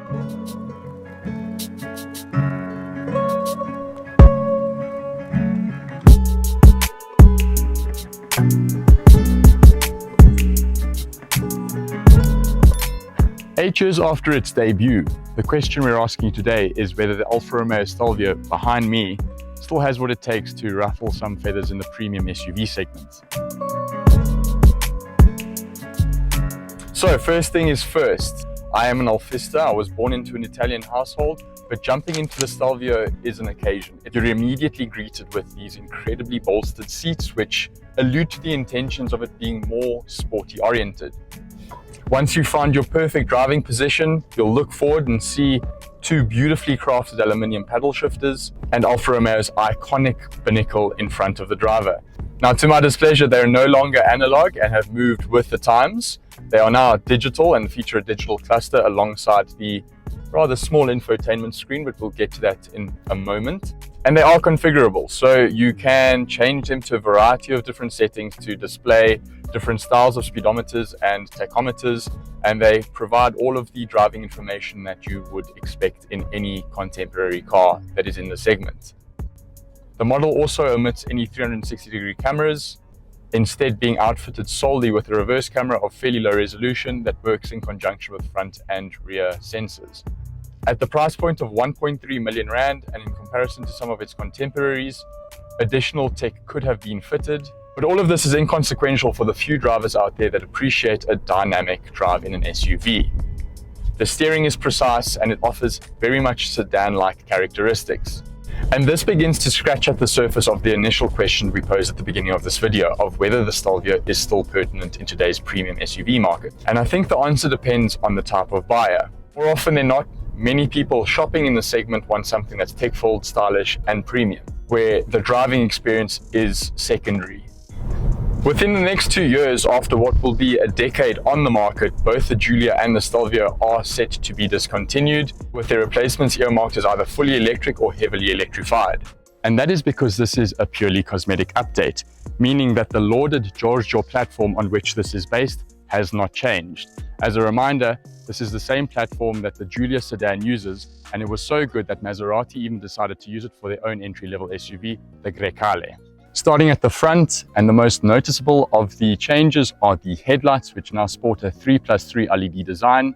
Eight years after its debut, the question we're asking today is whether the Alfa Romeo Stelvio behind me still has what it takes to ruffle some feathers in the premium SUV segment. So first thing is first, I am an Alfista. I was born into an Italian household, but jumping into the Stelvio is an occasion. You're immediately greeted with these incredibly bolstered seats which allude to the intentions of it being more sporty oriented. Once you find your perfect driving position, you'll look forward and see two beautifully crafted aluminium paddle shifters and Alfa Romeo's iconic binnacle in front of the driver. Now, to my displeasure, they're no longer analog and have moved with the times. They are now digital and feature a digital cluster alongside the rather small infotainment screen, but we'll get to that in a moment. And they are configurable, so you can change them to a variety of different settings to display different styles of speedometers and tachometers, and they provide all of the driving information that you would expect in any contemporary car that is in the segment. The model also omits any 360-degree cameras, instead being outfitted solely with a reverse camera of fairly low resolution that works in conjunction with front and rear sensors. At the price point of 1.3 million rand, and in comparison to some of its contemporaries, additional tech could have been fitted, but all of this is inconsequential for the few drivers out there that appreciate a dynamic drive in an SUV. The steering is precise and it offers very much sedan-like characteristics. And this begins to scratch at the surface of the initial question we posed at the beginning of this video of whether the Stelvio is still pertinent in today's premium SUV market. And I think the answer depends on the type of buyer. More often than not, many people shopping in the segment want something that's tech-forward, stylish and premium, where the driving experience is secondary. Within the next 2 years, after what will be a decade on the market, both the Giulia and the Stelvio are set to be discontinued, with their replacements earmarked as either fully electric or heavily electrified. And that is because this is a purely cosmetic update, meaning that the lauded Giorgio platform on which this is based has not changed. As a reminder, this is the same platform that the Giulia sedan uses, and it was so good that Maserati even decided to use it for their own entry-level SUV, the Grecale. Starting at the front, and the most noticeable of the changes are the headlights, which now sport a 3+3 LED design.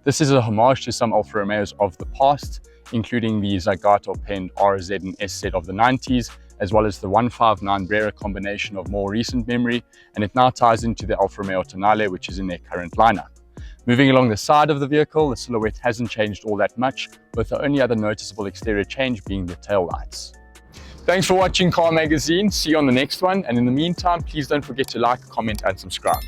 This is a homage to some Alfa Romeos of the past, including the Zagato-penned RZ and SZ of the 90s, as well as the 159 Brera combination of more recent memory, and it now ties into the Alfa Romeo Tonale, which is in their current lineup. Moving along the side of the vehicle, the silhouette hasn't changed all that much, with the only other noticeable exterior change being the tail lights. Thanks for watching Car Magazine. See you on the next one. And in the meantime, please don't forget to like, comment, and subscribe.